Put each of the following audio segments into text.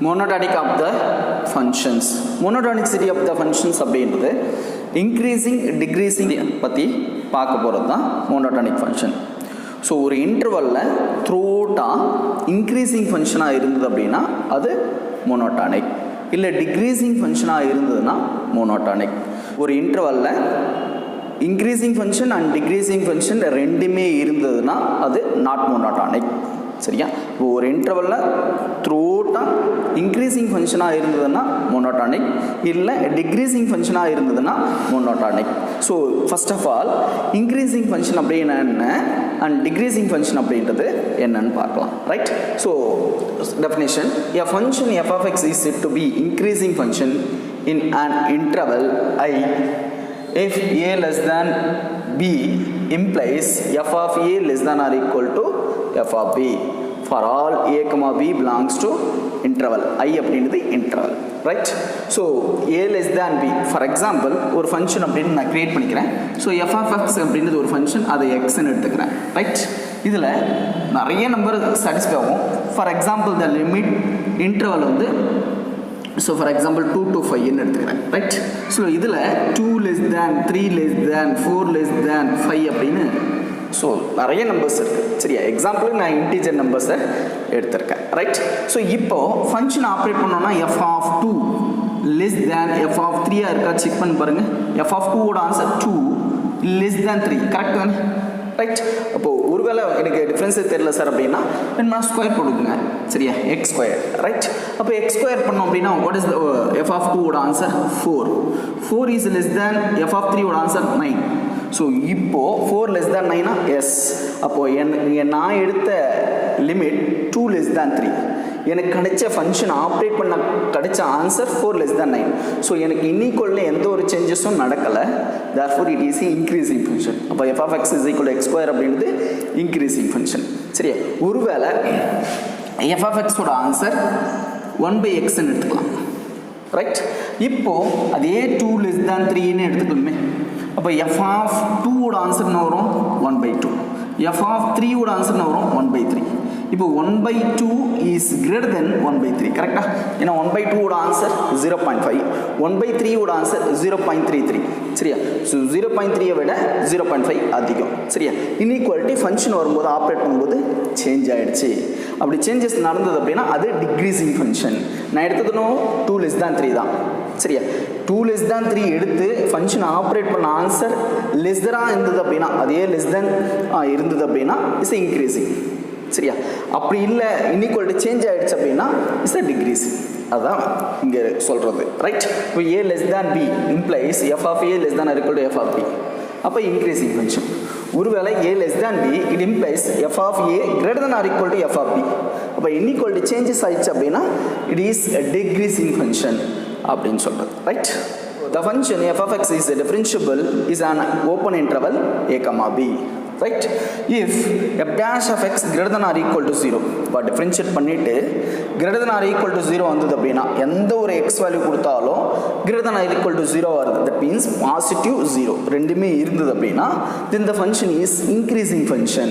monotonic of the functions. Monotonicity of the functions அப்படின்றது increasing decreasing பற்றி பார்க்க போகிறது தான் monotonic function. ஸோ ஒரு இன்டர்வலில் த்ரூட்டாக இன்க்ரீஸிங் ஃபங்க்ஷனாக இருந்தது அப்படின்னா அது மோனோட்டானிக், இல்லை டிக்ரீஸிங் ஃபங்க்ஷனாக இருந்ததுன்னா மோனோட்டானிக். ஒரு இன்டர்வலில் increasing function and decreasing function ரெண்டுமே இருந்ததுன்னா அது நாட் மோனோட்டானிக். சரியா? இப்போ ஒரு இன்டர்வலில் த்ரூட்டாக இன்க்ரீஸிங் ஃபங்க்ஷனாக இருந்ததுன்னா மோனோட்டானிக், இல்லை டிக்ரீஸிங் ஃபங்க்ஷனாக இருந்ததுன்னா monotonic. So first of all increasing function அப்படின்னா என்ன அண்ட் டிக்ரீஸிங் ஃபங்க்ஷன் அப்படின்றது என்னன்னு பார்க்கலாம். Right? So definition, a function f of x is said to be increasing function in an interval I if a less than b implies f of a less than or equal to f of b for all a comma b belongs to interval I அப்படின்றது interval. Right? So a less than b, for example ஒரு function அப்படின்னு நான் create பண்ணிக்கிறேன். So f of x அப்படின்றது ஒரு function, அதை எக்ஸ்ன்னு எடுத்துக்கிறேன். ரைட்? இதில் நிறைய நம்பர் சாட்டிஸ்ஃபை ஆகும். For example the limit interval வந்து ஸோ ஃபார் எக்ஸாம்பிள் 2 to 5ன்னு எடுத்துக்கிறேன். ரைட்? ஸோ இதில் 2 less than 3 less than 4 less than 5 அப்படின்னு ஸோ நிறைய நம்பர்ஸ் இருக்குது. சரியா? எக்ஸாம்பிளுக்கு நான் இன்டீஜர் நம்பர்ஸை எடுத்திருக்கேன். ரைட்? ஸோ இப்போது ஃபங்க்ஷன் ஆப்ரேட் பண்ணோன்னா f of 2 less than f of 3 இருக்கா செக் பண்ணி பாருங்கள். F of 2 answer 2 less than 3 correct தானே? ரைட்? அப்போது ஒருவேளை எனக்கு டிஃப்ரென்ஸே தெரியல சார் அப்படின்னா வேணுமா ஸ்கொயர் போடுங்க. சரியா? X square. ரைட்? அப்போ எக்ஸ் ஸ்கொயர் பண்ணோம் அப்படின்னா what is f of 2 answer 4 is less than f of 3 answer 9. So இப்போது 4 less than 9 எஸ். அப்போது நான் எடுத்த லிமிட் 2 less than 3. எனக்கு கிடைச்ச ஃபங்க்ஷன் ஆப்ரேட் பண்ண கிடைச்ச ஆன்சர் 4 less than 9. ஸோ எனக்கு இன்ஈக்குவலில் எந்த ஒரு சேஞ்சஸும் நடக்கலை. therefore it is increasing function. அப்போ f of x is equal to x square அப்படின்றது இன்க்ரீஸிங் ஃபங்க்ஷன். சரியா? ஒருவேளை f of x ஓட ஆன்சர் 1/xன்னு எடுத்துக்கலாம். ரைட்? இப்போது அதே 2 less than 3ன்னு எடுத்துக்கணுமே. அப்போ f of 2 ஓட ஆன்சர் என்ன வரும்? 1/2. f of 3 ஓட ஆன்சர் என்ன வரும்? 1/3. இப்போ 1/2 இஸ் கிரேட்டர் தென் 1/3 கரெக்டா? ஏன்னா 1/2 ஓட ஆன்சர் 0.5, 1/3 ஓட ஆன்சர் 0.33. சரியா? ஸோ 0.3 விட 0.5 அதிகம். சரியா? இன்இக்வாலிட்டி ஃபங்க்ஷன் வரும்போது ஆப்ரேட் பண்ணும்போது சேஞ்ச் ஆகிடுச்சு. அப்படி சேஞ்சஸ் நடந்தது அப்படின்னா அது டிக்ரீஸிங் ஃபங்க்ஷன். நான் எடுத்ததுனும் 2 less than 3 தான். சரியா? 2 less than 3 எடுத்து ஃபங்க்ஷன் ஆப்ரேட் பண்ண ஆன்சர் லெஸ்தராக இருந்தது அப்படின்னா, அதே லெஸ் தென் இருந்தது அப்படின்னா இட்ஸ் இன்க்ரீஸிங். சரியா? அப்படி இல்லை இன்இக்வாலிட்டி சேஞ்ச் ஆகிடுச்சு அப்படின்னா இட்ஸ் அ டிக்ரீஸிங். அதுதான் இங்கே சொல்கிறது. ரைட்? இப்போ a less than b implies f of a less than or equal to f of b. அப்போ இன்க்ரீஸிங் ஃபங்க்ஷன். ஒருவேளை a less than b it implies f of a greater than or equal to f of b. அப்போ inequality changes ஆயிடுச்சு அப்படின்னா it is a decreasing function அப்படின்னு சொல்கிறது. Right? The function f of x is differentiable is an open interval a comma b. Right? If f dash of x greater than or equal to 0, இப்போ differentiate பண்ணிவிட்டு greater than or equal to 0 வந்தது அப்படின்னா எந்த ஒரு x value கொடுத்தாலும் greater than or equal to 0 வருது. That means positive 0 ரெண்டுமே இருந்தது அப்படின்னா then the function is increasing function.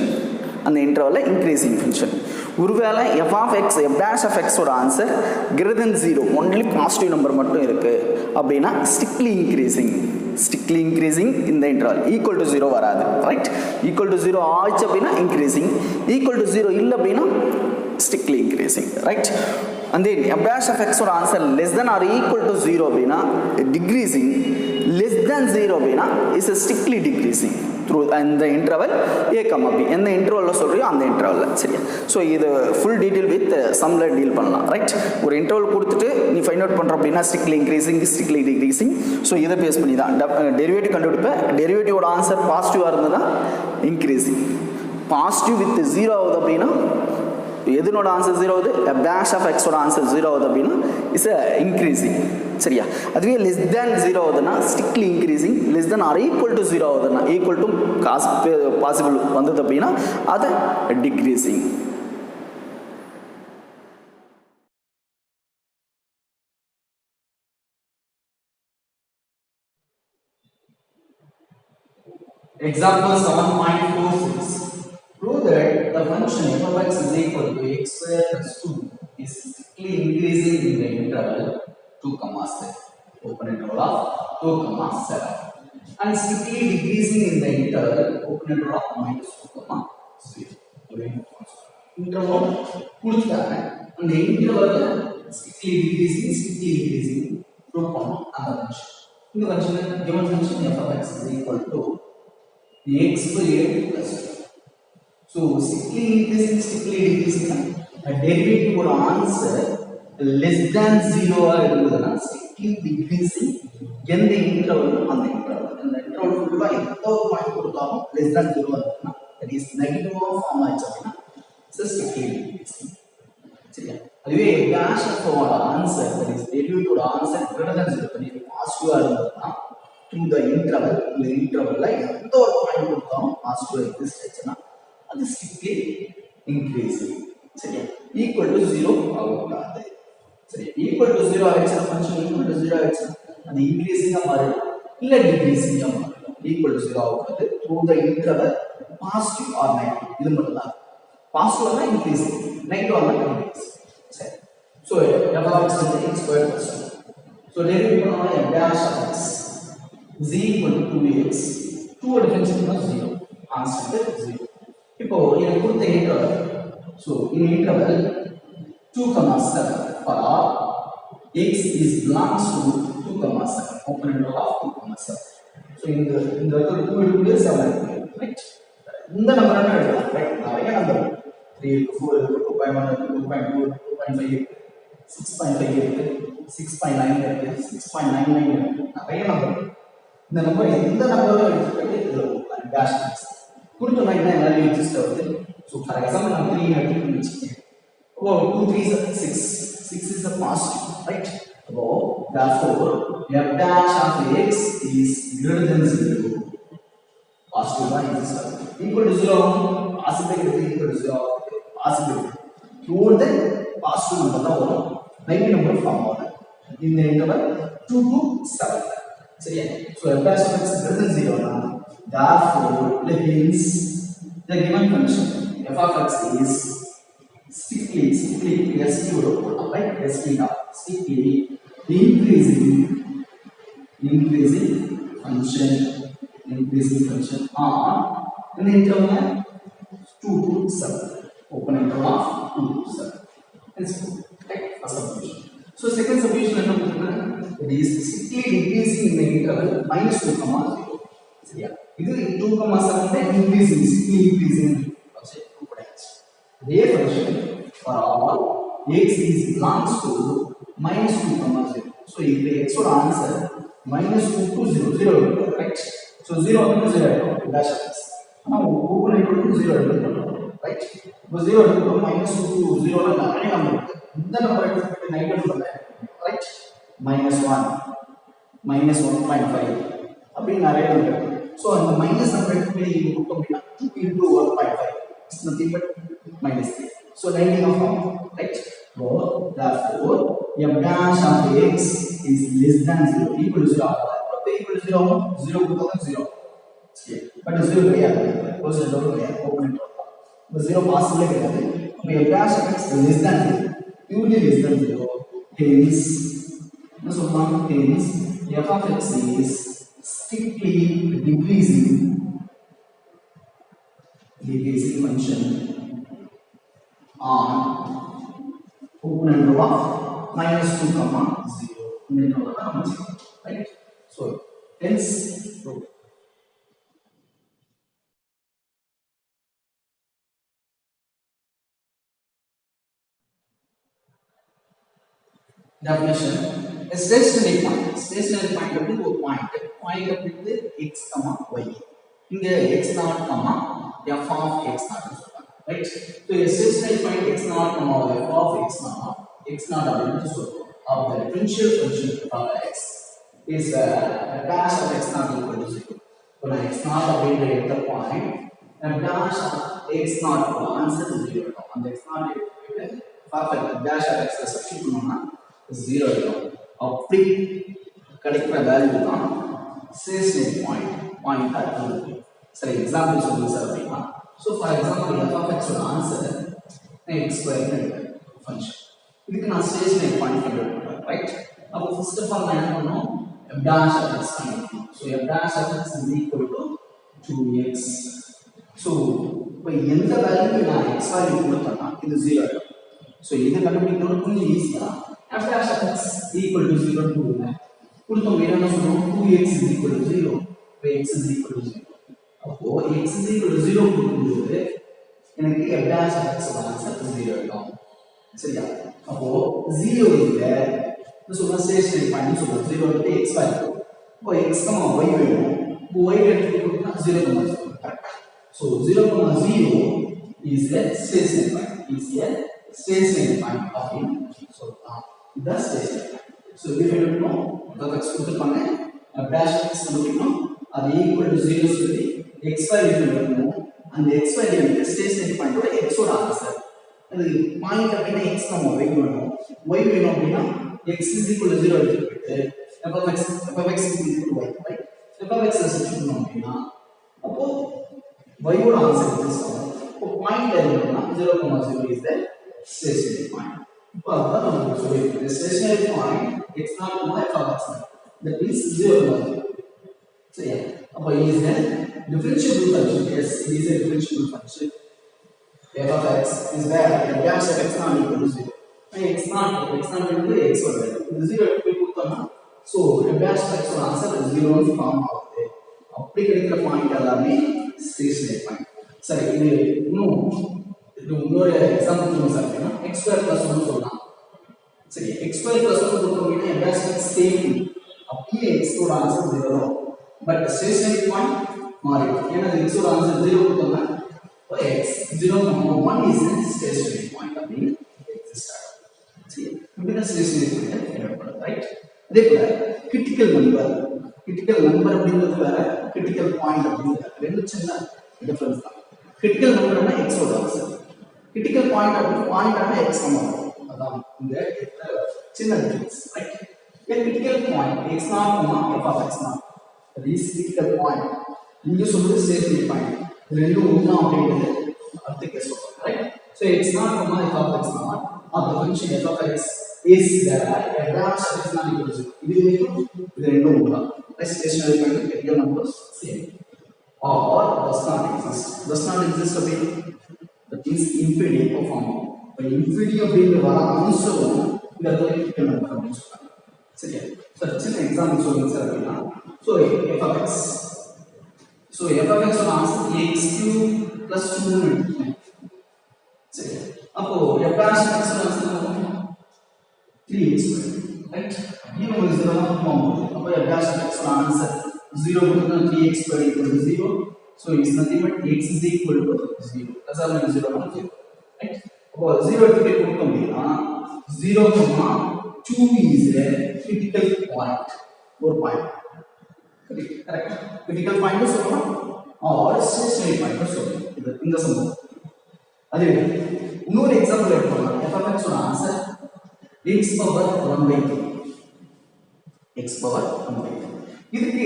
அந்த இன்டர்வலில் இன்க்ரீஸிங் ஃபங்க்ஷன். ஒருவேளை f of x f dash of x ஓட answer greater than 0 only positive number மட்டும் இருக்குது அப்படின்னா strictly increasing in the interval. equal to 0 வராது. ரைட்? equal to 0 ஆச்சு அப்படின்னா increasing, equal to 0 இல்லை அப்படின்னா strictly increasing. Right? and then f dash of x ஓட answer less than or equal to 0 அப்படின்னா decreasing, less than 0 அப்படின்னா is a strictly decreasing through அந்த interval a comma b. எந்த இன்டர்வலில் சொல்கிறியோ அந்த இன்டர்வலில். சரியா? ஸோ இது ஃபுல் டீட்டெயில் வித் சம்மில் deal பண்ணலாம். ரைட்? ஒரு இன்டர்வல் கொடுத்துட்டு நீ ஃபைண்ட் அவுட் பண்ணுற அப்படின்னா strictly increasing, strictly decreasing. So இதை பேஸ் பண்ணி தான் டெரிவேட்டிவ் கண்டுபிடிப்பேன். டெரிவேட்டிவோட ஆன்சர் பாசிட்டிவாக இருந்ததுன்னா இன்க்ரீசிங், பாசிட்டிவ் வித் 0 ஆகுது அப்படின்னா எதுனோட ஆன்சர் 0 ஆகுது? டேஷ் ஆஃப் எக்ஸோட ஆன்சர் 0 ஆகுது அப்படின்னா இட்ஸ் இன்க்ரீசிங். சரியா? அதுவே லெஸ் தேன் 0 ஆகுதுன்னா strictly increasing, less than or equal to 0 ஆகுதுன்னா ஈக்குவல் டு பாசிபிள் வந்தது அப்படின்னா அது decreasing. Example 7.46. Prove that the function f of x is equal to x square plus 2 is increasing in the interval 2 comma 7, open interval of 2 comma 7, and strictly decreasing in the interval open interval of minus 2 comma 0. Interval கொடுத்துட்டாங்க அந்த இன்டர்வல்ல strictly decreasing prove பண்ணனும் அந்த function. இந்த function given function f of x is equal to x squared plus 2. So strictly increasing, strictly decreasing, derivative or answer less than 0 ஆ இருந்ததுன்னா strictly decreasing எந்த interval அந்த interval ஃபுல்லா எந்த ஒரு பாயிண்ட் கொடுத்தாலும் less than 0 ஆ இருக்குன்னா that is negative ஃபார்ம் ஆச்சு அப்படின்னா strictly decreasing. சரியா? அதுவே dash of our answer that is derivative or answer greater than 0 that is positive ஆ இருந்ததுன்னா through the interval இந்த இன்டர்வல்ல எந்த ஒரு பாயிண்ட் கொடுத்தாலும் positive எக்ஸிஸ்ட் ஆச்சுன்னா அது strictly increasing. சரியா? equal to 0 ஆகக்கூடாது. சரி, equal to 0 ஆயிடுச்சுன்னா ஃபங்க்ஷன் equal to 0 ஆயிடுச்சுன்னா அது increasing ஆ மாறிடும் இல்ல decreasing ஆ மாறிடும். equal to 0 ஆகக்கூடாது through the interval positive or negative. இது மட்டும் தான். positive ஆனா increasing, negative ஆனா decreasing. சரி, so f of x is x squared plus 2. so derivative பண்ணோம்னா f dash of x is equal to 2x. 2 ஓட டிஃபரன்ஷியேட் பண்ணா 0, கான்ஸ்டன்ட் 0. இப்போ எனக்கு கொடுத்த interval, so in interval 2 comma 7 for x is belongs to 2 comma 7, open interval of 2 comma 7. so இந்த 2 into 7 right, இந்த number என்ன எழுதலாம் right, நிறைய நம்பர் 3 இருக்கு, 4 இருக்கு, 2.1 இருக்கு, 2.2 இருக்கு, 2.5 இருக்கு, 6.5 இருக்கு, 6.9 இருக்கு, 6.99 இருக்கு, நிறைய நம்பர். இந்த நம்பர் எந்த நம்பரும் எடுத்துக்கிட்டு இதுல போடலாம் டேஷ் கொடுத்தோம்னா என்ன வேல்யூ எக்ஸிஸ்ட் ஆகுது. ஸோ ஃபார் எக்ஸாம்பிள் நான் 3 எடுத்துக்கிட்டு வச்சுக்கேன். அப்போ 2 3 is 6, 6 is a positive right. அப்போ therefore f dash of x is greater than 0, positive தான் எக்ஸிஸ்ட் ஆகுது. equal to 0 பாசிபிள் இருக்கு, equal to 0 possible through the positive number தான் வரும், நெகட்டிவ் நம்பர் ஃபார்ம் ஆகும் இந்த இன்டர்வல் 2 to 7. சரியா? so f dash of x is greater than 0 னா therefore hence the given function f of x is strictly increasing function on in the interval 2 to 7, open interval of 2 to 7. That's right, first substitution. So second substitution என்ன பண்றோம்னா it is strictly decreasing in the interval -2, 0. சரியா? இது 2, 7 increasing, strictly increasing வச்சு கூப்பிடாச்சு. இதே function for all x is belongs to -2, 0. so இந்த x ஓட answer -2 to 0 0 right. so 0 வந்து 0 ஆயிடும் dash of x. ஆனா ஓபன் இன்டர்வல் டு 0 எடுத்துக்கணும் ரைட். இப்போ 0 எடுத்துக்கணும் -2 to 0 ல நிறைய நம்பர் இருக்கு. இந்த நம்பர் எடுத்துக்கிட்டு நெகட்டிவ் பண்ணல ரைட். -1 -1.5 அப்படி நிறைய நம்பர் இருக்கு. so அந்த மைனஸ் நம்பர் எடுத்துக்கிட்டு நீங்க கொடுத்தோம் அப்படின்னா 2 into 1.5 is nothing but -3. so 19 of form right. so therefore f dash of x is less than 0, equal to 0. அப்ப equal to 0 0 கொடுத்தா 0 okay, but 0 கிடையாது, close the door கிடையாது, open it door. அப்ப 0 பாசிபிளே கிடையாது. அப்ப f dash of x less than 0, purely less than 0. hence என்ன சொல்லலாம், hence f of x is strictly decreasing function on open interval of -2, 0 right. so hence definition, a stationary point அப்படிங்கிறது ஒரு point அப்படிங்கிறது x, y. இங்க x0, f of x0 சொல்றாங்க right. so a stationary point x0, f of x0 அப்படின்னு சொல்றோம். of the differential function of x is a dash of x0 equal to 0. so நான் x0 அப்படிங்கற எடுத்த point f dash of x0 answer 0 இருக்கும். அந்த x0 எடுத்து perfect dash of x substitute பண்ணோம்னா 0 இருக்கும். அப்படி கிடைக்கிற வேல்யூ தான் ஸ்டேஷனரி பாயிண்ட் இருக்கு. சரி, எக்ஸாம்பிள் சொல்லுங்க சார் அப்படின்னா, so for example f of x ஓட ஆன்சர் x ஸ்கொயர் ஃபங்க்ஷன். இதுக்கு நான் ஸ்டேஷனரி பாயிண்ட் கண்டுபிடிக்கிறேன் ரைட் அப்போ ஃபர்ஸ்ட் ஆஃப் ஆல் நான் என்ன பண்ணனும் f dash of x கண்டுபிடிக்கணும் so f dash of x is equal to 2x so இப்போ எந்த வேல்யூக்கு நான் x வேல்யூ கொடுத்தேன்னா இது 0 ஆகும் ஸோ இதை கண்டுபிடிக்கிறது கொஞ்சம் ஈஸியா f dash of x equal to 0 கொடுங்க கொடுத்தோம் என்ன சொல்றோம் 2x is equal to 0 இப்போ x is equal to 0 அப்போ x is equal to 0 கொடுக்கும்போது எனக்கு f dash of x ஓட ஆன்சர் 0 ஆகும் சரியா அப்போ 0 இல்ல இது சொல்ற ஸ்டேஷனரி பாயிண்ட் சொல்றோம் 0 க்கு x வேல்யூ இப்போ x, y வேணும் இப்போ y எடுத்துக்கிட்டா 0, 0 கரெக்ட்டா so 0, 0 is a stationary point அப்படின்னு சொல்லலாம் இதுதான் stationary point so if you know that x கொடுத்திருப்பாங்க f dash of x கண்டுபிடிக்கணும் அது equal to 0 சொல்லி x வேல்யூ எடுக்கணும் அந்த x வேல்யூ வந்து ஸ்டேஷனரி பாயிண்டோட x ஓட ஆன்சர் அது பாயிண்ட் அப்படினா x, y வேணும் y வேணும் அப்படினா x is equal to 0 எடுத்துக்கிட்டு f(x) is equal to y right f(x) substitute பண்ணோம்னா அப்போ y ஓட ஆன்சர் எக்ஸிஸ்ட் ஆகும் அப்போ பாயிண்ட் என்னன்னா 0, 0 is the stationary point இப்போ அதான் நம்ம சொல்லிருக்கோம் stationary point x0, f(x) that means 0, 0 சரியா அப்போ is a differentiable function yes it is a differentiable function f of x is where f dash of x not equal to 0 x not into x வருது இது 0 எடுத்து கொடுத்தோம்னா so f dash of x ஓட answer 0 னு form ஆகுது அப்படி கிடைக்கிற point எல்லாமே ஸ்டேஷனரி பாயிண்ட் சரி இது இன்னொரு எக்ஸாம்பிள் சொல்லுங்க சார் அப்படின்னா x square plus 1 சொல்லலாம் சரி x square plus 1 கொடுத்தோம்னா f dash of x same அப்படியே x ஓட ஆன்சர் 0 பட் ஸ்டேஷனரி பாயிண்ட் மாறிடும் ஏன்னா x ஓட ஆன்சர் 0 கொடுத்தோம்னா x 0, 1 is a stationary point அப்படின்னு exist ஆகும் சரி இப்படிதான் ஸ்டேஷனரி பாயிண்ட் ஏற்படுது ரைட் அதே போல கிரிட்டிக்கல் நம்பர் அப்படிங்கிறது வேற கிரிட்டிக்கல் பாயிண்ட் அப்படிங்கிறது ரெண்டு சின்ன டிஃபரன்ஸ் தான் கிரிட்டிக்கல் நம்பர்னா x ஓட ஆன்சர் கிரிட்டிக்கல் பாயிண்ட் அப்படினா பாயிண்ட்னா x சமம் அதான் இந்த சின்ன difference right a critical point x0, f of x0 that is critical point இங்க சொல்றது ஸ்டேஷனரி பாயிண்ட் ரெண்டும் ஒண்ணா அப்படிங்கிறது அடுத்த கேஸ் சொல்றோம் right so x0, f of x0 of the function f of x is there f dash of x not equal to 0 இது ரெண்டும் ஒண்ணா stationary point critical numbers same or does not exist அப்படினா that is infinity form இப்போ infinity அப்படிங்கிற வர அம்சம் இந்த critical number அப்படின்னு சொல்றாங்க சரியா சார் சின்ன எக்ஸாம்பிள் சொல்லுங்க சார் அப்படினா so f of x so f of x ஓட ஆன்சர் x³ plus 2 னு சரி அப்போ f dash of x ஓட ஆன்சர் 3x ரைட் இது ஒரு 0 தான் ஃபார்ம் ஆகுது அப்போ f dash of x ஓட ஆன்சர் 0 கொடுத்தா 3x² = 0 so it's nothing but x is equal to 0 that's all means 0, 0 right அப்போ 0 எடுத்து கொடுத்தோம் அப்படினா 0, 2 is a critical point ஒரு பாயிண்ட் correct critical point சொல்லலாம் or stationary point சொல்லலாம் இது இந்த சம்பவம் அதே இன்னொரு எக்ஸாம்பிள் எடுத்துக்கலாம் f of x ஓட ஆன்சர் x power 1/3 இதுக்கு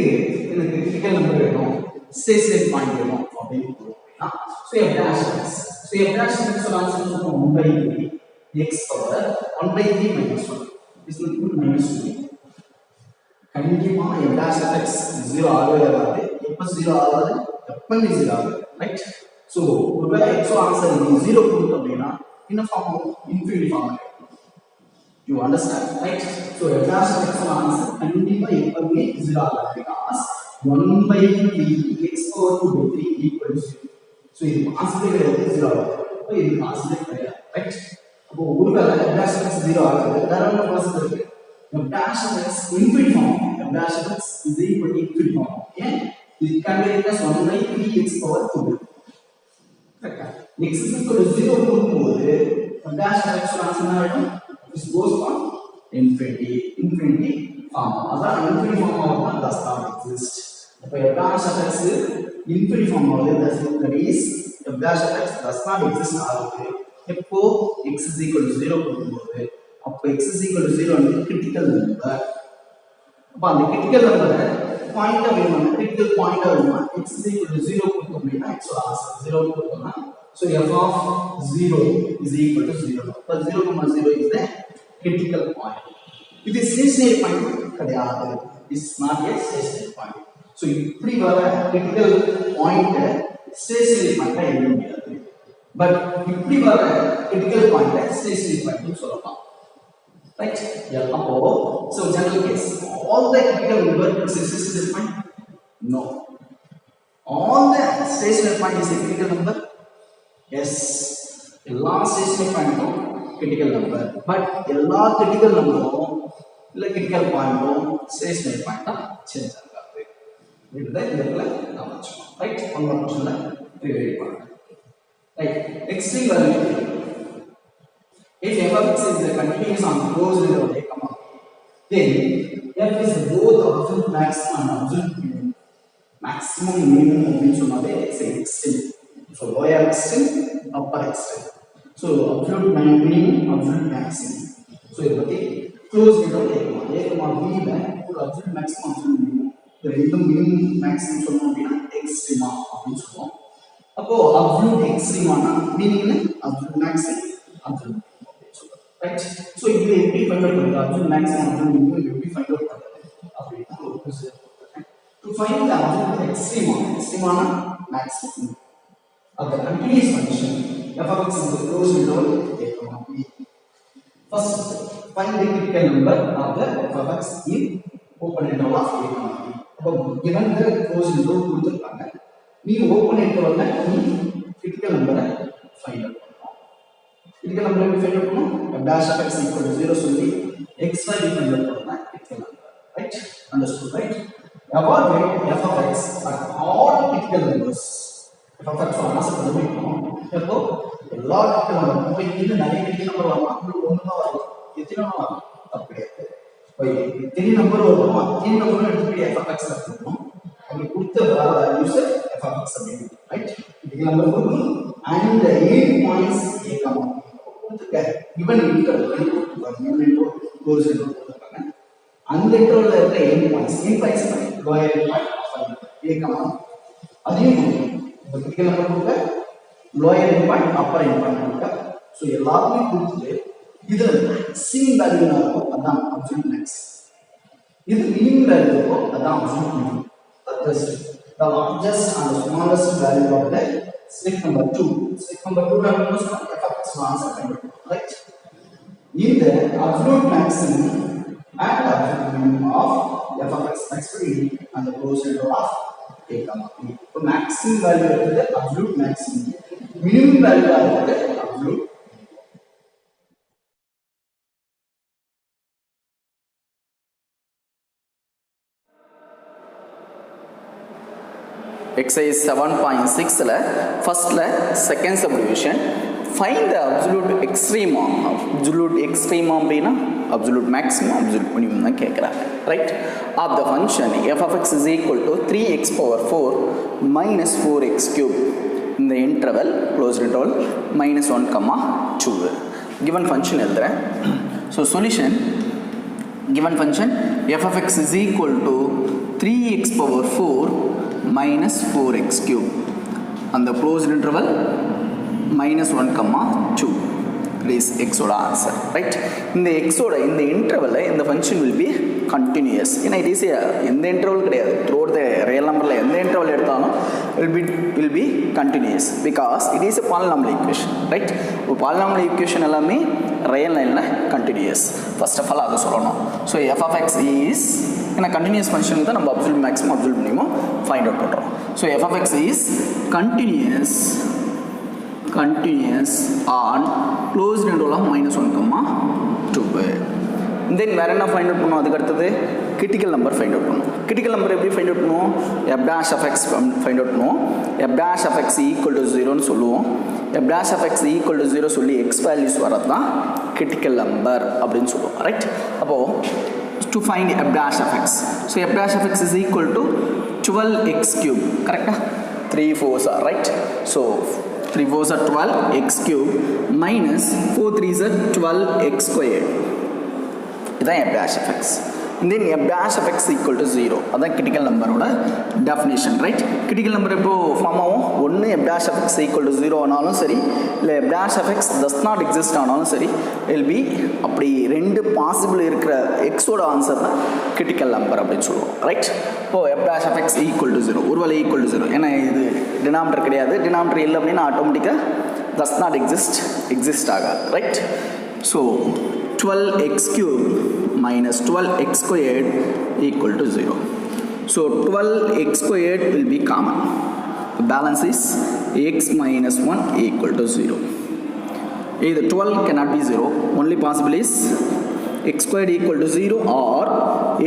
எனக்கு கிரிட்டிக்கல் நம்பர் வேணும் ஸ்டேஷனரி பாயிண்ட் வேணும் அப்படின்னு சொல்றோம்னா so f dash of x ஓட answer 1/3 x power 1/3 minus 1 is equal to -2 கண்டிப்பா f dash of x 0 ஆகவே ஆகாது எப்ப 0 ஆகாது எப்பவுமே 0 ஆகாது ரைட் சோ ஒருவேளை x ஓட ஆன்சர் 0 கொடுத்தோம் அப்படினா என்ன ஃபார்ம் ஆகும் infinity form you understand right so f dash of x ஓட ஆன்சர் கண்டிப்பா எப்பவுமே 0 ஆகாது because 1/3 x power 2/3 equal to 0 so இது ஆன்சரே கிடையாது 0 ஆகாது அப்ப இது ஆன்சரே கிடையாது ரைட் அப்போ ஒருவேளை f dash of x 0 ஆகாது வேற என்ன ப்ராசஸ் இருக்கு f dash of x infinity form f dash of x is equal to infinity form and it can be written as 1/3 x power 2 correct x is equal to 0 கொடுக்கும்போது f dash of x ஓட answer என்ன ஆகும் this goes on infinity form அதான் infinity form ஆகுமா does not exist அப்ப f dash of x infinity form ஆகுது that is f dash of x does not exist ஆகுது எப்போ x is equal to 0 கொடுக்கும்போது அப்போ x is equal to 0 வந்து critical number அப்ப அந்த கிரிட்டிக்கல் நம்பரை பாயிண்டா வேணும்னா கிரிட்டிக்கல் பாயிண்டா வேணும்னா x is equal to 0 கொடுத்தோம் அப்படின்னா x ஓட ஆன்சர் 0 கொடுத்தோம்னா so f of 0 is equal to 0 அப்ப 0, 0 is the critical point. இது stationary point கிடையாது. Is not a stationary point. So இப்படி வர critical point stationary point எழுத முடியாது. But இப்படி வர critical point stationary point னு சொல்லலாம். Right? So general case, all the critical number is a stationary point? No. All the stationary point is a critical number? Yes. எல்லா stationary point critical number. But எல்லா critical number இல்ல critical point stationary point change ஆகாது. இதுதான் இந்த இடத்துல நாம வச்சுக்கணும். Right? One more questionல theory பண்ணுங்க. Right? Extreme value. If f of x is the continuous on closed interval a comma b, then f is both absolute maximum and absolute minimum. Maximum minimum means சொன்னாலே x extreme. So lower extreme, upper extreme. So absolute minimum, absolute maximum. So இது பத்தி closed interval a comma b ல ஒரு absolute maximum, absolute minimum. இந்த ரெண்டு minimum maximum சொன்னோம் அப்படின்னா extrema அப்படின்னு சொல்லுவோம். அப்போ absolute extrema meaning absolute maximum, absolute right? So if we find out the absolute maximum, absolute minimum, we find out to find the absolute extrema maximum of the continuous function f of x is the closed interval a comma b. First, find the critical number of the f of x in open interval of a comma b. So given the closed interval கொடுத்திருக்காங்க, நீ open interval ல நீ critical number find out. critical number we find out பண்ணோம் f dash of x equal to 0 சொல்லி x value find out பண்ணா critical number, right? Understood, right? Evaluate f of x at all critical numbers. f of x ஆனா சொல்லிருக்கோம். அப்போ எல்லா critical number இப்போ இங்க நிறைய critical number வரலாம், உங்களுக்கு ஒண்ணு தான் வரும். எத்தனை வரலாம் அப்படியே. இப்போ எத்தனை நம்பர் வருமோ அத்தனை நம்பரும் எடுத்து f of x எடுத்துக்கணும். அப்படி கொடுத்த வேல்யூஸ் f of x அப்படிங்க, right? critical number கொடுக்கணும் and the 8 points a comma given interval close interval கொடுத்திருக்காங்க. அந்த இன்டர்வல்ல இருக்க n points lower point a comma அதையும் இந்த critical number கொடுக்க lower point upper point கொடுக்க. சோ எல்லாமே கொடுத்துட்டு இதுல maximum வேல்யூ இருக்கும், அதான் absolute max. இது minimum வேல்யூ இருக்கும், அதான் absolute minimum. The largest and the smallest value of the slip number 2. Slip number 2 value is f of x answer find out, right? In the absolute maximum and absolute minimum of f of x extreme and the closed interval of a comma b. So maximum value is the absolute maximum, minimum value is the absolute. Exercise 7.6 ல ஃபர்ஸ்ட்ல second subdivision find the absolute extrema. Absolute extrema அப்படின்னா absolute maximum, absolute minimum தான் கேட்குறாங்க, right? Of the function f of x is equal to 3x power 4 minus 4x cube இந்த interval closed interval -1, 2 given function எழுதுறேன். So solution given function f of x is equal to 3x power 4 minus 4x cube and the closed interval -1, 2 is x oda answer, right? இந்த x oda இந்த interval இந்த function will be continuous. ஏன்னா it is எந்த interval கிடையாது, throughout the real numberல எந்த interval எடுத்தாலும் will be continuous because it is a polynomial equation, right? ஒரு polynomial equation எல்லாமே real lineல continuous. First of all அது சொல்லணும். So f of x is in a continuous function தான் நம்ம absolute maximum, absolute minimum find out பண்றோம். So f of x is continuous on closed interval of -1, 2. Then வேற என்ன find out பண்ணுவோம்? அதுக்கு அடுத்தது critical number find out பண்ணுவோம். critical number எப்படி find out பண்ணுவோம்? f dash of x find out பண்ணுவோம். f dash of x equal to 0 னு சொல்லுவோம். f dash of x equal to 0 சொல்லி x values வரது தான் critical number அப்படின்னு சொல்லுவோம், ரைட்? அப்போ to find f dash of x, so f dash of x is equal to 12x cube, correct? 3 4s are right, so 3 4s are 12x cube minus 4 3s are 12x squared. This is f dash of x. then f dash of x equal to 0. அதான் critical number ஓட definition, right? critical number இப்போ form ஆகும் ஒன்று f dash of x equal to 0 ஆனாலும் சரி, இல்லை f dash of x does not exist ஆனாலும் சரி, will be அப்படி ரெண்டு பாசிபிள் இருக்கிற x ஓட ஆன்சர் தான் critical number அப்படின்னு சொல்லுவோம், ரைட்? இப்போ f dash of x equal to 0 ஒருவேளை equal to 0, ஏன்னா இது டினாமினேட்டர் கிடையாது, டினாமினேட்டர் இல்லை அப்படின்னா ஆட்டோமேட்டிக்காக does not exist ஆகாது, right? So 12x cube minus 12x squared equal to 0. So 12x squared will be common. The balance is x minus 1 equal to 0. Either 12 cannot be 0. Only possible is x squared equal to 0 or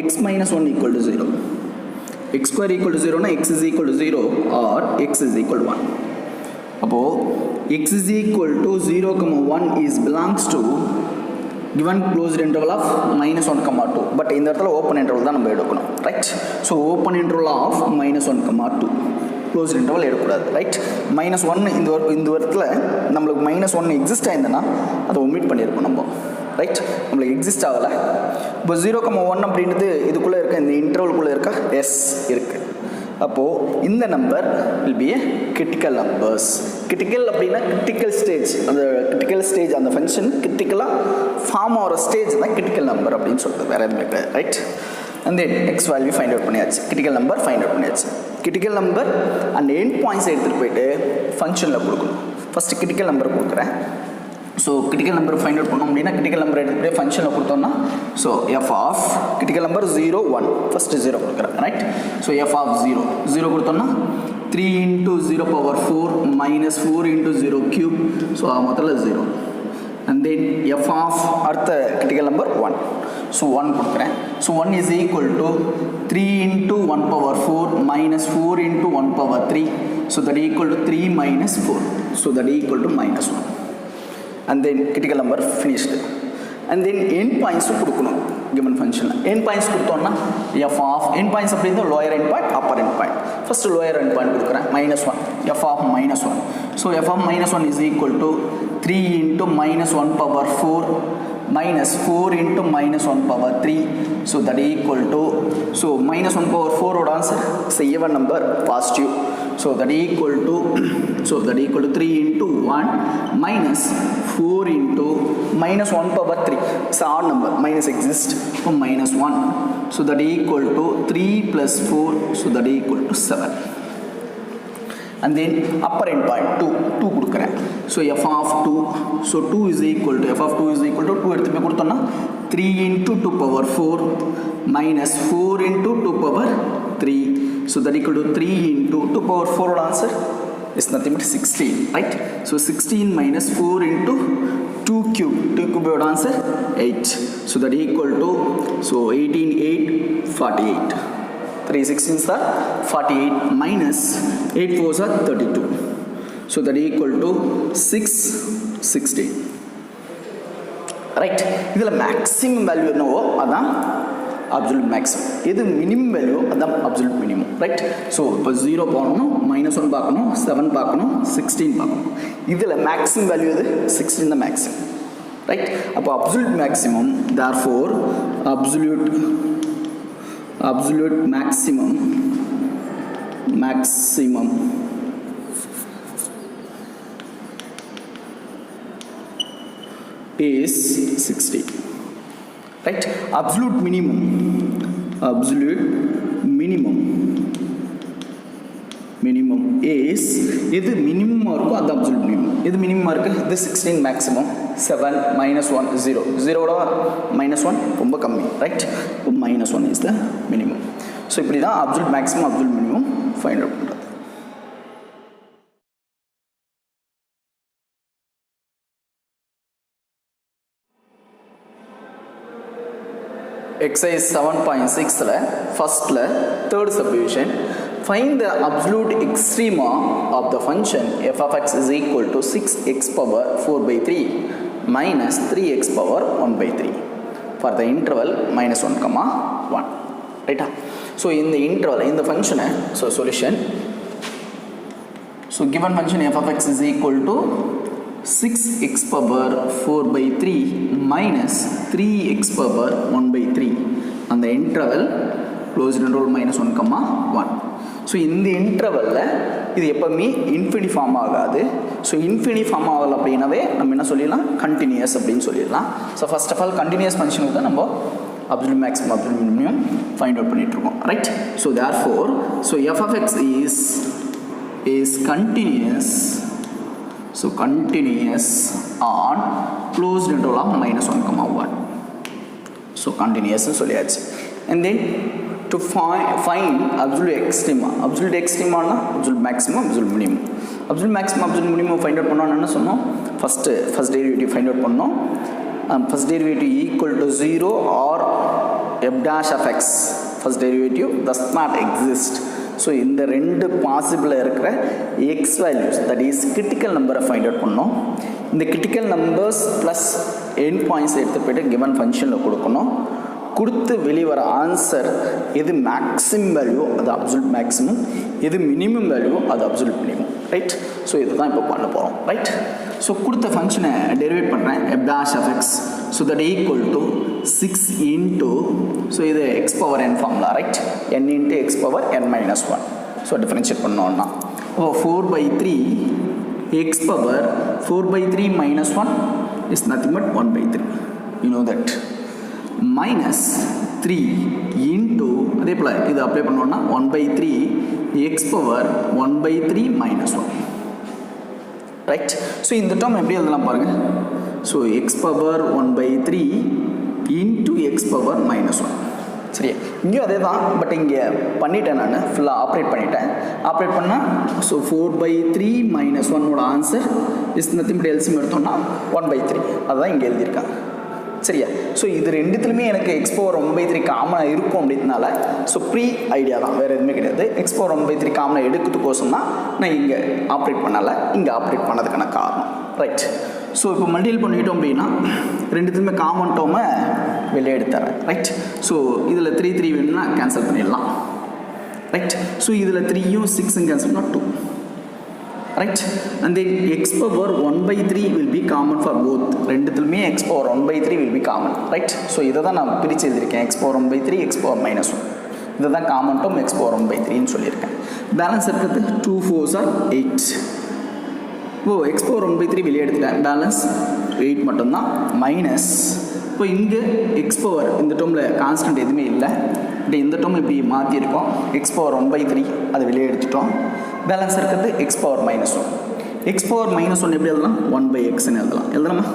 x minus 1 equal to 0. X squared equal to 0 na x is equal to 0 or x is equal to 1. அப்போ x is equal to 0, 1 is belongs to given closed interval of minus 1, 2. But இந்த இடத்துல open interval தான் நம்ம எடுக்கணும், right? So open interval of minus 1, 2. closed interval எடுக்கக்கூடாது, right? minus 1 இந்த இடத்துல நம்மளுக்கு minus 1 எக்ஸிஸ்ட் ஆயிருந்தனா அதை ஒமிட் பண்ணியிருக்கோம் நம்ம, ரைட்? நம்மளுக்கு எக்ஸிஸ்ட் ஆகலை. இப்போ 0, 1 அப்படின்றது இதுக்குள்ளே இருக்க இந்த இன்டர்வல்குள்ளே இருக்க எஸ் இருக்குது. அப்போது இந்த number will B A critical numbers. Critical அப்படின்னா கிரிட்டிக்கல் ஸ்டேஜ், அந்த கிரிட்டிக்கல் ஸ்டேஜ் அந்த ஃபங்க்ஷன் கிரிட்டிக்கலாக ஃபார்ம் ஆகிற ஸ்டேஜ் தான் கிரிட்டிக்கல் நம்பர் அப்படின்னு சொல்கிறது, வேறு எதுவுமே கிடையாது, ரைட்? அந்த எக்ஸ் வேல்யூ ஃபைண்ட் அவுட் பண்ணியாச்சு, கிரிட்டிக்கல் நம்பர் ஃபைண்ட் அவுட் பண்ணியாச்சு. கிரிட்டிக்கல் நம்பர் அந்த எண்ட் பாயிண்ட்ஸை எடுத்துகிட்டு போயிட்டு ஃபங்க்ஷனில் கொடுக்கணும். ஃபஸ்ட்டு கிரிட்டிக்கல் நம்பர் கொடுக்குறேன். So critical number find out பண்ணோம் அப்படின்னா கிரிட்டிக்கல் நம்பர் எடுத்துகிட்டு ஃபங்க்ஷனில் கொடுத்தோம்னா, so f of critical number 0, 1 first 0 கொடுக்குறேன், ரைட்? ஸோ எஃப் ஆஃப் 0 கொடுத்தோம்னா 3 into 0 power 4 minus 4 into 0 cube. So மொத்தத்தில் 0. அண்ட் தென் எஃப் ஆஃப் அடுத்த கிரிட்டிக்கல் நம்பர் 1. ஸோ 1 கொடுக்குறேன். So 1 is equal to 3 into 1 power 4 minus 4 into 1 power 3. So that equal to 3 minus 4. So that equal to minus 1. And then critical number finished. And then end points கொடுக்கணும் given function. end points கொடுத்தோம்னா f of end points அப்படின்னா lower end point, upper end point. first lower end point கொடுக்குறேன் -1, f of -1. so f of -1 is equal to 3 into minus 1 power 4 minus 4 into minus 1 power 3. so that equal to, so minus 1 power 4 oda answer is a even number, positive. so that equal to 3 into 1 minus 4 into minus 1 power 3. It's an odd number, minus exists, so minus 1. so that equal to 3 plus 4, so that equal to 7. and then upper end point 2 கொடுக்குறேன். so f of 2, so 2 is equal to, f of 2 is equal to 2 எடுத்து போய் கொடுத்தோம்னா 3 into 2 power 4 minus 4 into 2 power 3. so that equal to 3 into 2 power 4 oda answer is nothing but 16, right? so 16 minus 4 into 2 cube oda answer 8. so that equal to, so 18, 8, 48. 3 16s are 48 minus 8 4s are 32. so that equal to 6, 16. right? இதில் maximum value என்னவோ அதான் absolute maximum. எது minimum value அதான் absolute minimum, right? So இப்போ 0 பார்க்கணும், -1 பார்க்கணும், 7 பார்க்கணும், 16 பார்க்கணும். இதில் maximum value எது? 16 தான் maximum, right? அப்போ absolute maximum, therefore absolute maximum is 60, right? absolute minimum is எது minimum இருக்கோ அது absolute minimum. எது minimum இருக்கு? இது 16 maximum, 7 -1 0 0 -1 ரொம்ப கம்மி, right? -1 is the minimum. So இப்படி தான் absolute maximum absolute minimum find out பண்ணுறது. exercise 7.6ல ஃபர்ஸ்ட்ல third subdivision, find the absolute extrema of the function f of x is equal to 6x power 4 by 3 minus 3x power 1 by 3 for the interval -1, 1, right? so in the interval, in the function, so solution, so given function f of x is equal to 6x power 4 by 3 minus 3x power 1 by 3 அந்த interval closed interval -1, 1. So இந்த இன்டர்வலில் இது எப்போவுமே infinity form ஆகாது. So infinity form ஆகலை அப்படின்னாவே நம்ம என்ன சொல்லிடலாம், கண்டினியூஸ் அப்படின்னு சொல்லிடலாம். So first of all continuous ஃபங்க்ஷனுக்கு தான் நம்ம absolute maximum, absolute minimum find out பண்ணிட்டுருக்கோம், right? So therefore, so f of x is continuous, so continuous on closed interval of -1, 1. So continuous சொல்லியாச்சு. And then to find absolute extrema, absolute extrema na absolute maximum, absolute minimum. Absolute maximum, absolute minimum find out பண்ணோம். என்ன சொன்னோம், first derivative find out பண்ணோம். First derivative equal to 0 or f dash of x, first derivative does not exist. So இந்த ரெண்டு possible இருக்கிற x values, that is critical number find out பண்ணோம். இந்த critical numbers plus end points எடுத்து போய்ட்டு given functionல கொடுக்கணும். கொடுத்து வெளிவர ஆன்சர் எது மேக்ஸிமம் வேல்யூ அது அப்சல்யூட் மேக்ஸிமம், எது மினிமம் வேல்யூ அது அப்சல்யூட் மினிமம், ரைட்? ஸோ இதுதான் இப்போ பண்ண போகிறோம், ரைட்? ஸோ கொடுத்த ஃபங்க்ஷனை டெரிவேட் பண்ணுறேன், f dash of x, so that equal to 6 into, ஸோ இது x power n formula, right? n into x power n minus 1. So differentiate பண்ணோன்னா அப்போ 4/3 x power 4/3 minus 1 is nothing but 1/3. You know that. minus 3 into அதே போல் இது apply பண்ணோன்னா 1/3 x power 1/3 minus 1, right? So இந்த term எப்படி எழுதலாம் பாருங்கள். So x power 1/3 into x power minus 1. சரியா? இங்கேயும் அதே தான், பட் இங்கே பண்ணிட்டேன், நான் ஃபுல்லாக ஆப்ரேட் பண்ணிட்டேன். ஆப்ரேட் பண்ணால் ஸோ 4/3 minus 1ஓட answer is nothing but LCM எடுத்தோம்னா 1/3. அதுதான் இங்கே எழுதியிருக்காங்க. சரியா? ஸோ இது ரெண்டுத்துலையுமே எனக்கு x power 1/3 காமனாக இருக்கும் அப்படின்னால ஸோ ப்ரீ ஐடியா தான், வேறு எதுவுமே கிடையாது. x power 1/3 காமனாக எடுக்கிறதுக்கோசம் தான் நான் இங்கே ஆப்ரேட் பண்ணலை, இங்கே ஆப்ரேட் பண்ணதுக்கான காரணம், ரைட்? ஸோ இப்போ மல்டிபிள் பண்ணிட்டோம் அப்படின்னா ரெண்டுத்துலையுமே காமன் டேர்மை வெளியே எடுத்துறேன், ரைட்? ஸோ இதில் 3 வேணும்னா கேன்சல் பண்ணிடலாம், ரைட்? ஸோ இதில் 3யும் 6ம் கேன்சல் பண்ணால் 2, right? And then x power 1/3 will be common for both. ரெண்டுத்துலையுமே x power 1/3 will be common, right? So இதை தான் நான் பிரித்து எழுதியிருக்கேன், x power 1/3, x power minus 1. இதை தான் காமன் டேர்ம் x power 1/3ன்னு சொல்லியிருக்கேன். பேலன்ஸ் இருக்கிறது 2 4s are 8. O x power 1/3 வெளியே எடுத்துட்டேன், பேலன்ஸ் 8 மட்டும்தான். மைனஸ் இப்போ இங்கே x power இந்த டேர்மில் கான்ஸ்டன்ட் எதுவுமே இல்லை, இப்படி இந்த டேர்ம் இப்படி மாற்றிருக்கோம். x power 1/3 அதை வெளியே எடுத்துட்டோம். பேலன்ஸ் இருக்கிறது x power minus 1. x power minus 1 எப்படி எழுதலாம், 1/xன்னு எழுதலாமா?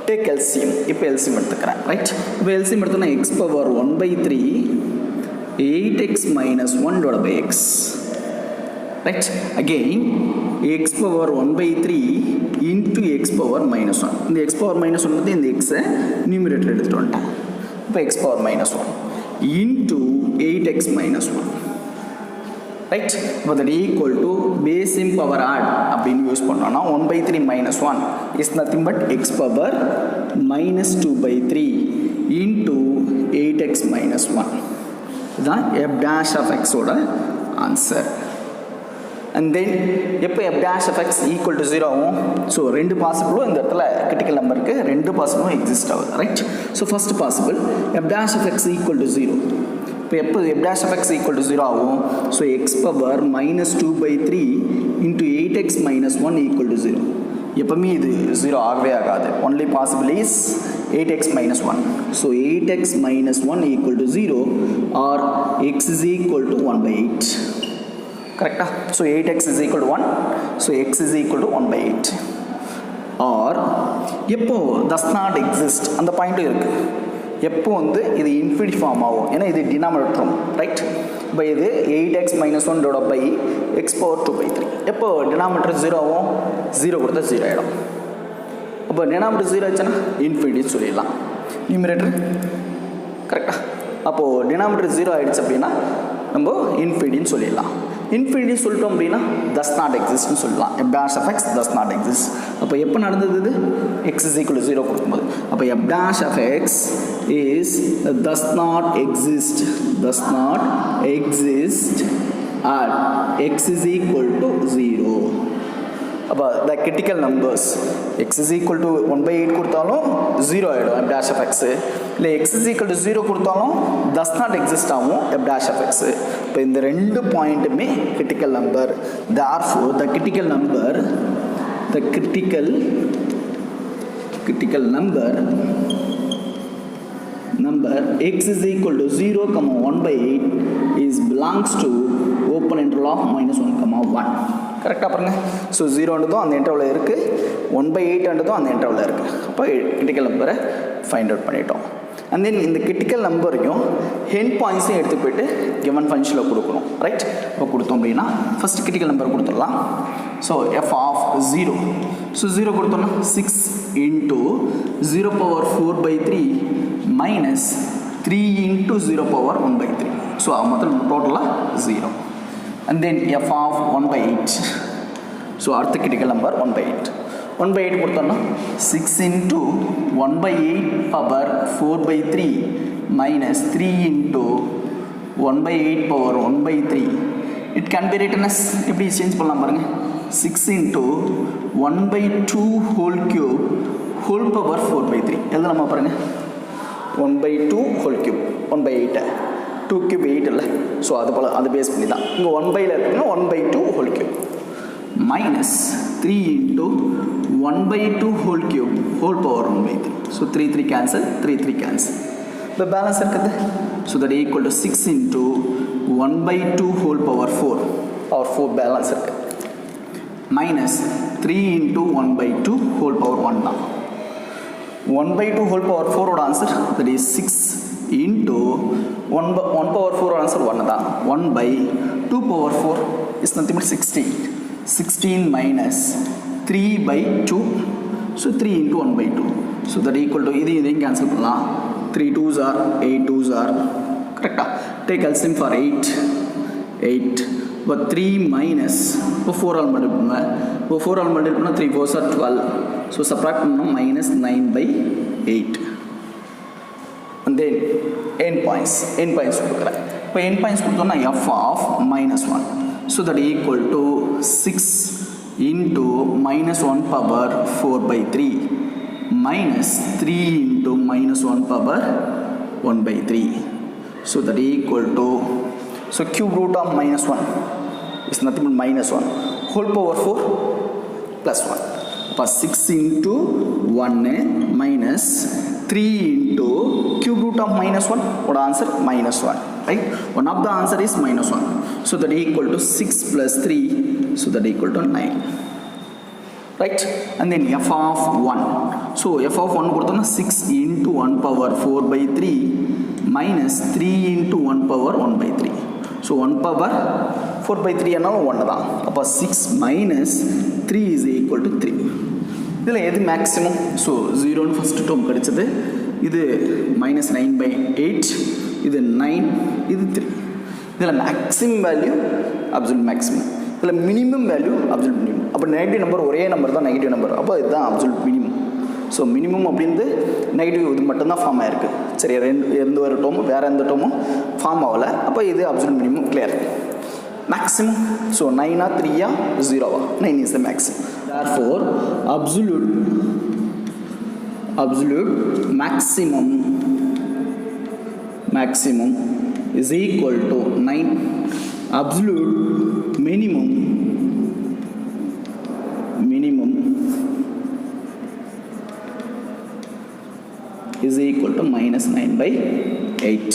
Take LCM. இப்போ எல்சிஎம் எடுத்துக்கிறேன், ரைட்? இப்போ எல்சிஎம் எடுத்தோன்னா x power 1/3 8x minus 1/x, right? Again x power 1/3 into x power minus 1. இந்த x power minus 1 வந்து இந்த xஐ நியூமரேட்டர் எடுத்துகிட்டு வந்துட்டேன். இப்போ x power minus 1 into 8x minus 1, right? இப்போ தட் ஈக்குவல் டு பேஸிம் பவர் ஆட் அப்படின்னு யூஸ் பண்ணோன்னா 1/3 minus 1 is nothing but x power -2/3 into 8x minus 1. இதுதான் f dash of x ஓட ஆன்சர். அண்ட் தென் எப்போ f dash of x equal to 0 ஆகும், so ரெண்டு பாசிபிளும் இந்த இடத்துல கிரிட்டிக்கல் நம்பருக்கு ரெண்டு பாசிபிளும் எக்ஸிஸ்ட் ஆகுது, right? So first possible f dash of x equal to 0. இப்போ எப்போ f dash of x equal to 0 ஆகும், so x power -2/3 into 8x minus 1 equal to 0. எப்பவுமே இது 0 ஆகவே ஆகாது. Only possible is 8x minus 1. So 8x minus 1 equal to 0 or x is equal to 1/8. கரெக்டா? So 8x is equal to 1, so x is equal to 1/8. Or எப்போ does not exist அந்த பாயிண்ட்டும் இருக்குது. எப்போ வந்து இது இன்ஃபினிட்டி ஃபார்ம் ஆகும், ஏன்னா இது டினாமினேட்டரும், ரைட்? இப்போ இது 8x minus 1 divided by x power 2/3. எப்போ டினாமினேட்டர் 0 ஆகும், 0 கொடுத்தா 0 ஆகிடும். அப்போ டினாமினேட்டர் 0 ஆச்சுன்னா இன்ஃபினிட்டி சொல்லிடலாம். நியூமரேட்டர் கரெக்டாக, அப்போது டினாமினேட்டர் 0 ஆகிடுச்சு அப்படின்னா நம்ம இன்ஃபினிட்டின்னு சொல்லிடலாம். இன்ஃபினிட்டி சொல்லிட்டோம் அப்படின்னா does not existன்னு சொல்லலாம். f dash of x does not exist. அப்போ எப்போ நடந்தது இது, x is equal to 0 கொடுக்கும்போது. அப்போ f dash of x is does not exist at x is equal to 0. அப்போ the critical numbers x is equal to 1/8 கொடுத்தாலும் 0 ஆகிடும் f dash of x, இல்லை x is equal to 0 கொடுத்தாலும் does not exist ஆகும் f dash of x. இப்போ இந்த ரெண்டு பாயிண்ட்டுமே critical number. Therefore the critical number number x is equal to 0, 1/8 is belongs to open interval of -1, 1. கரெக்டாக பாருங்கள். So 0ன்றதும் அந்த இன்டர்வலில் இருக்குது, 1/8ன்றதும் அந்த இன்டர்வலில் இருக்குது. அப்போ கிரிட்டிக்கல் நம்பரை ஃபைண்ட் அவுட் பண்ணிட்டோம். அண்ட் தென் இந்த கிரிட்டிக்கல் நம்பரையும் ஹெண்ட் பாயிண்ட்ஸையும் எடுத்து போய்ட்டு கிவன் ஃபங்க்ஷனில் கொடுக்கணும். ரைட், இப்போ கொடுத்தோம் அப்படின்னா ஃபஸ்ட் கிரிட்டிக்கல் நம்பர் கொடுத்துடலாம். So f of 0. ஸோ 0 கொடுத்தோம்னா 6 into 0^4/3 minus 3 into 0^1/3. ஸோ மொத்தம் டோட்டலாக 0. And then f of 1/8. So அடுத்த கிரிட்டிக்கல் நம்பர் 1/8. 1/8 கொடுத்தோம்னா 6 into 1/8 power 4/3 minus 3 into 1/8 power 1/3. It can be written as, எப்படி சேஞ்ச் பண்ணலாம் பாருங்க, 6 into 1/2 whole cube whole power 4/3 எழுதலாமா பாருங்க. 1/2 whole cube 1/8, 2 cube 8 இல்லை. ஸோ அது போல் அது பேஸ் பண்ணி தான் இங்கே 1/ல இருக்குன்னா 1/2 whole cube minus 3 into 1/2 whole cube whole power 1/3. So 3 cancel, 3 cancel. இப்போ பேலன்ஸ் இருக்குது. So that equal to 6 into 1/2 whole power 4 balance இருக்குது, minus 3 into 1/2 whole power 1 தான். 1/2 whole power 4 ஓட answer that is 6 into 1 power 4 answer 1 தான். 1/2 power 4 is nothing but 16. 16 minus 3/2. So 3 into 1/2. So that equal to இதையும் cancel பண்ணலாம். 3 2s are 8 2s are கரெக்டா. Take LCM for 8. But 3 minus இப்போ 4 all multiple பண்ணுவேன். இப்போ 4 all multiple பண்ணால் 3 4s are 12. So subtract பண்ணோம் minus 9/8. And then end points கொடுக்குறேன். இப்போ end points கொடுத்தோம்னா f of -1. So that equal to 6 into -1 power 4/3 minus 3 into -1 power 1/3. So that equal to, so cube root of -1 is nothing but -1 whole power 4 plus 1. இப்போ 6 into 1 minus 3 into cube root of -1. What answer? -1. Right? One of the answer is -1. So that equal to 6 plus 3. So that equal to 9. Right? And then f of 1. So f of 1 கொடுத்தோம்னா 6 into 1 power 4/3 minus 3 into 1 power 1/3. So 1 power 4/3 ஆனாலும் 1 தான். அப்போ 6 minus 3 is equal to 3. இதில் எது maximum? So 0ன்னு first term கிடச்சிது. இது -9/8, இது 9, இது 3. இதில் மேக்ஸிமம் வேல்யூ அப்சல்யூட் மேக்ஸிமம், இதில் மினிமம் வேல்யூ அப்சல்யூட் மினிமம். அப்போ நெகட்டிவ் நம்பர் ஒரே நம்பர் தான் நெகட்டிவ் நம்பர், அப்போ இதுதான் அப்சல்யூட் மினிமம். ஸோ மினிமம் அப்படின்றது நெகட்டிவ் இது மட்டும்தான் ஃபார்ம் ஆகிருக்கு. சரி, எந்த ஒரு டேர்மும் வேறு எந்த டேர்மும் ஃபார்ம் ஆகலை. அப்போ இது absolute minimum clear. maximum, so 9 or 3 or 0, 9 is the maximum. Therefore absolute maximum is equal to 9. Absolute minimum is equal to -9/8.